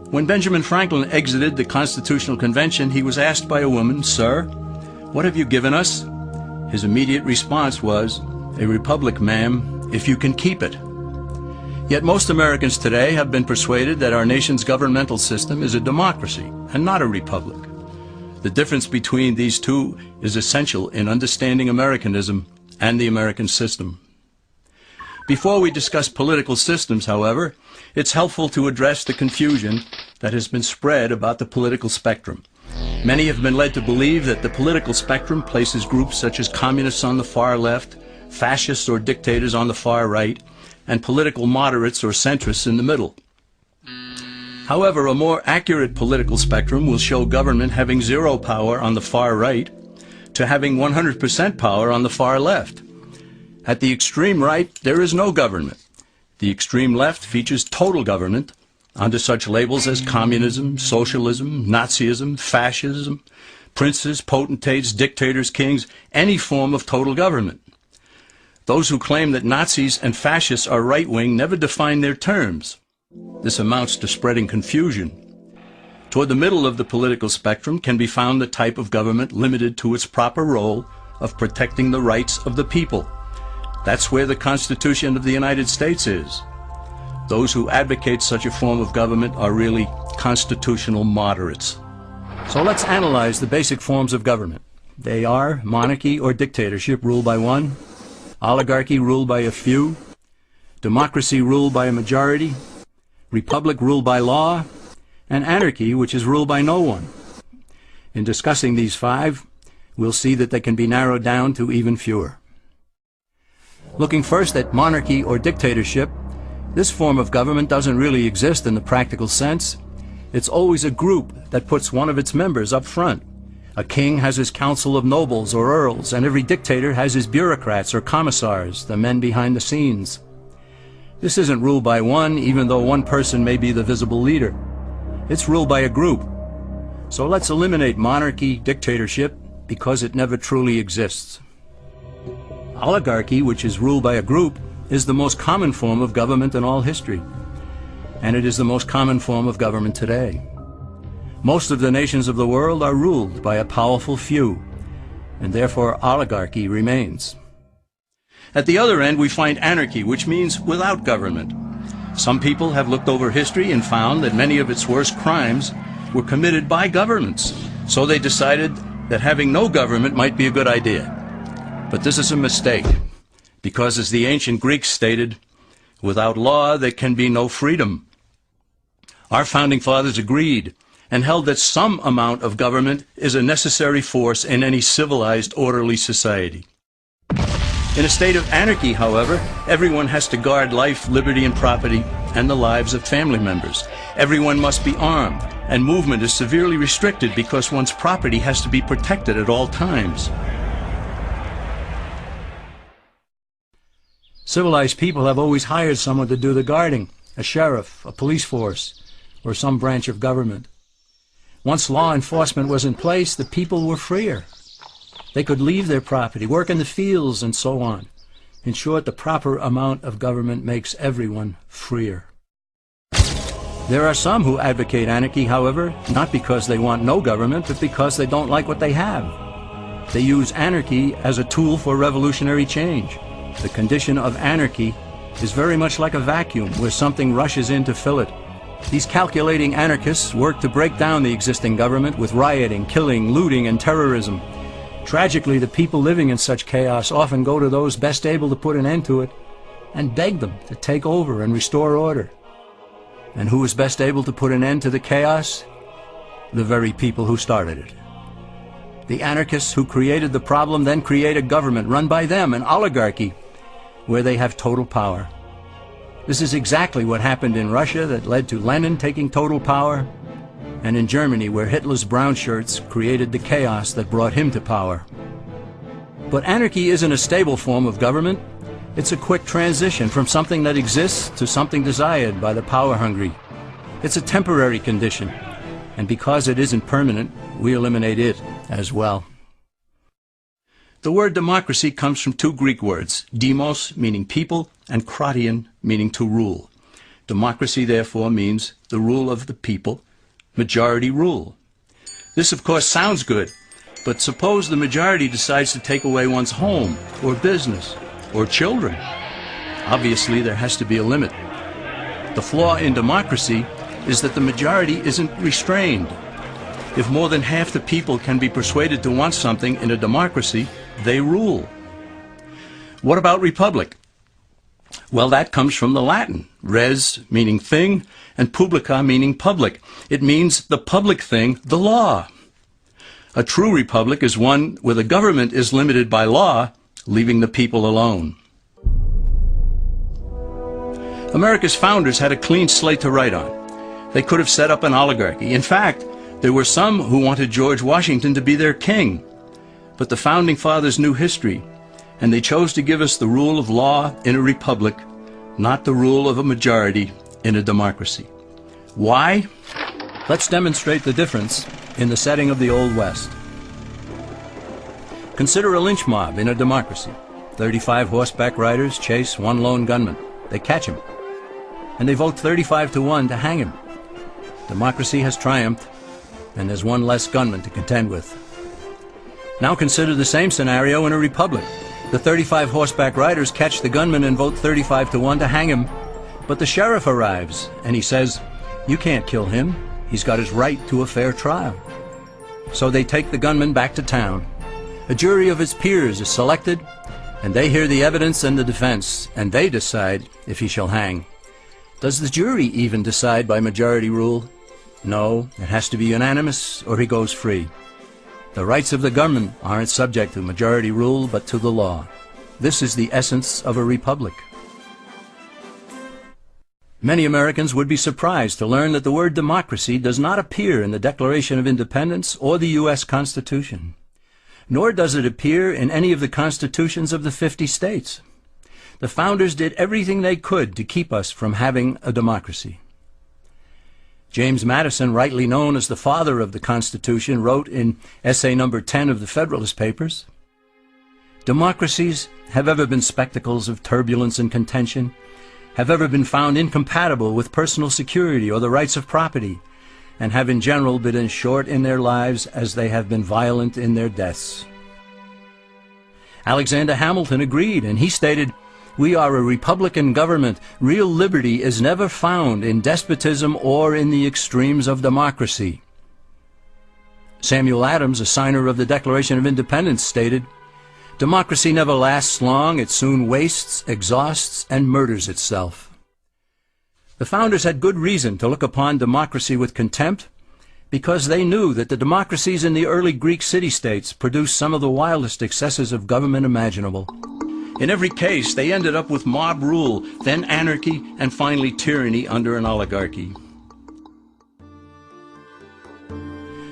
When Benjamin Franklin exited the Constitutional Convention, he was asked by a woman, "Sir, what have you given us?" His immediate response was, "A republic, ma'am, if you can keep it." Yet most Americans today have been persuaded that our nation's governmental system is a democracy and not a republic. The difference between these two is essential in understanding Americanism and the American system. Before we discuss political systems, however, it's helpful to address the confusion that has been spread about the political spectrum. Many have been led to believe that the political spectrum places groups such as communists on the far left, fascists or dictators on the far right, and political moderates or centrists in the middle. However, a more accurate political spectrum will show government having zero power on the far right to having 100% power on the far left. At the extreme right, there is no government. The extreme left features total government under such labels as communism, socialism, Nazism, fascism, princes, potentates, dictators, kings, any form of total government. Those who claim that Nazis and fascists are right-wing never define their terms. This amounts to spreading confusion. Toward the middle of the political spectrum can be found the type of government limited to its proper role of protecting the rights of the people. That's where the Constitution of the United States is. Those who advocate such a form of government are really constitutional moderates. So let's analyze the basic forms of government. They are monarchy or dictatorship ruled by one, oligarchy ruled by a few, democracy ruled by a majority, republic ruled by law, and anarchy, which is ruled by no one. In discussing these five, we'll see that they can be narrowed down to even fewer. Looking first at monarchy or dictatorship, this form of government doesn't really exist in the practical sense. It's always a group that puts one of its members up front. A king has his council of nobles or earls, and every dictator has his bureaucrats or commissars, the men behind the scenes. This isn't ruled by one, even though one person may be the visible leader. It's ruled by a group. So let's eliminate monarchy, dictatorship, because it never truly exists. Oligarchy, which is ruled by a group, is the most common form of government in all history. And it is the most common form of government today. Most of the nations of the world are ruled by a powerful few, and therefore oligarchy remains. At the other end, we find anarchy, which means without government. Some people have looked over history and found that many of its worst crimes were committed by governments, so they decided that having no government might be a good idea. But this is a mistake, because as the ancient Greeks stated, without law there can be no freedom. Our founding fathers agreed and held that some amount of government is a necessary force in any civilized, orderly society. In a state of anarchy, however, everyone has to guard life, liberty, and property, and the lives of family members. Everyone must be armed, and movement is severely restricted because one's property has to be protected at all times. Civilized people have always hired someone to do the guarding, a sheriff, a police force, or some branch of government. Once law enforcement was in place, the people were freer. They could leave their property, work in the fields, and so on. In short, the proper amount of government makes everyone freer. There are some who advocate anarchy, however, not because they want no government, but because they don't like what they have. They use anarchy as a tool for revolutionary change. The condition of anarchy is very much like a vacuum where something rushes in to fill it. These calculating anarchists work to break down the existing government with rioting, killing, looting, and terrorism. Tragically, the people living in such chaos often go to those best able to put an end to it and beg them to take over and restore order. And who is best able to put an end to the chaos? The very people who started it. The anarchists who created the problem then create a government run by them, an oligarchy, where they have total power. This is exactly what happened in Russia that led to Lenin taking total power, and in Germany where Hitler's brown shirts created the chaos that brought him to power. But anarchy isn't a stable form of government. It's a quick transition from something that exists to something desired by the power-hungry. It's a temporary condition, and because it isn't permanent, we eliminate it as well. The word democracy comes from two Greek words, demos, meaning people, and kratein, meaning to rule. Democracy, therefore, means the rule of the people, majority rule. This, of course, sounds good, but suppose the majority decides to take away one's home, or business, or children. Obviously, there has to be a limit. The flaw in democracy is that the majority isn't restrained. If more than half the people can be persuaded to want something in a democracy, they rule. What about republic? Well, that comes from the Latin, res meaning thing, and publica meaning public. It means the public thing, the law. A true republic is one where the government is limited by law, leaving the people alone. America's founders had a clean slate to write on. They could have set up an oligarchy. In fact, there were some who wanted George Washington to be their king. But the Founding Fathers knew history, and they chose to give us the rule of law in a republic, not the rule of a majority in a democracy. Why? Let's demonstrate the difference in the setting of the Old West. Consider a lynch mob in a democracy. 35 horseback riders chase one lone gunman. They catch him, and they vote 35-1 to hang him. Democracy has triumphed, and there's one less gunman to contend with. Now consider the same scenario in a republic. The 35 horseback riders catch the gunman and vote 35-1 to hang him, but the sheriff arrives, and he says, "You can't kill him. He's got his right to a fair trial." So they take the gunman back to town. A jury of his peers is selected, and they hear the evidence and the defense, and they decide if he shall hang. Does the jury even decide by majority rule? No, it has to be unanimous or he goes free. The rights of the gunman aren't subject to majority rule but to the law. This is the essence of a republic. Many Americans would be surprised to learn that the word democracy does not appear in the Declaration of Independence or the U.S. Constitution, nor does it appear in any of the constitutions of the 50 states. The founders did everything they could to keep us from having a democracy. James Madison, rightly known as the father of the Constitution, wrote in essay number 10 of the Federalist Papers, "Democracies have ever been spectacles of turbulence and contention, have ever been found incompatible with personal security or the rights of property, and have in general been as short in their lives as they have been violent in their deaths." Alexander Hamilton agreed, and he stated, "We are a republican government. Real liberty is never found in despotism or in the extremes of democracy." Samuel Adams, a signer of the Declaration of Independence, stated, "Democracy never lasts long. It soon wastes, exhausts, and murders itself." The founders had good reason to look upon democracy with contempt, because they knew that the democracies in the early Greek city-states produced some of the wildest excesses of government imaginable. In every case, they ended up with mob rule, then anarchy, and finally tyranny under an oligarchy.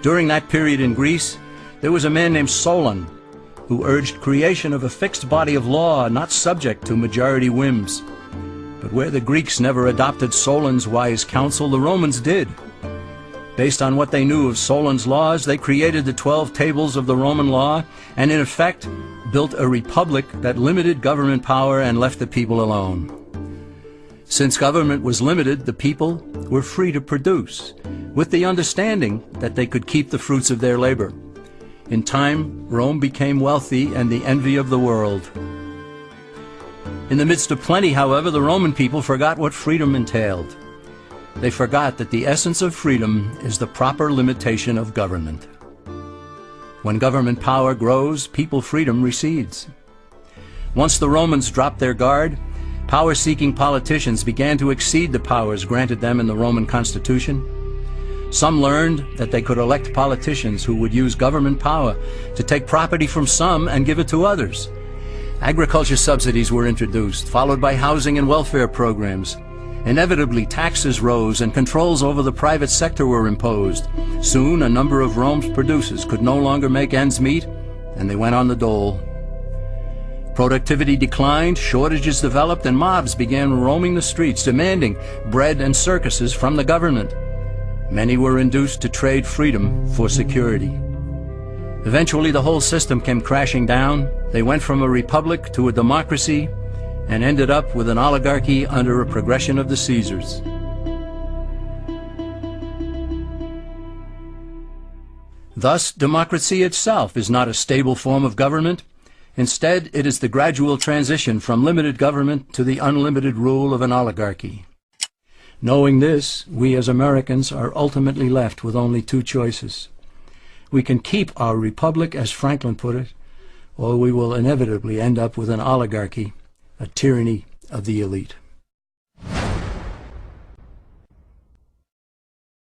During that period in Greece, there was a man named Solon, who urged creation of a fixed body of law not subject to majority whims. But where the Greeks never adopted Solon's wise counsel, the Romans did. Based on what they knew of Solon's laws, they created the 12 tables of the Roman law, and in effect built a republic that limited government power and left the people alone. Since government was limited, the people were free to produce, with the understanding that they could keep the fruits of their labor. In time, Rome became wealthy and the envy of the world. In the midst of plenty, however, the Roman people forgot what freedom entailed. They forgot that the essence of freedom is the proper limitation of government. When government power grows, people freedom recedes. Once the Romans dropped their guard, power-seeking politicians began to exceed the powers granted them in the Roman Constitution. Some learned that they could elect politicians who would use government power to take property from some and give it to others. Agriculture subsidies were introduced, followed by housing and welfare programs. Inevitably, taxes rose and controls over the private sector were imposed. Soon, a number of Rome's producers could no longer make ends meet, and they went on the dole. Productivity declined, shortages developed, and mobs began roaming the streets, demanding bread and circuses from the government. Many were induced to trade freedom for security. Eventually, the whole system came crashing down. They went from a republic to a democracy, and ended up with an oligarchy under a progression of the Caesars. Thus, democracy itself is not a stable form of government. Instead, it is the gradual transition from limited government to the unlimited rule of an oligarchy. Knowing this, we as Americans are ultimately left with only two choices. We can keep our republic, as Franklin put it, or we will inevitably end up with an oligarchy, a tyranny of the elite.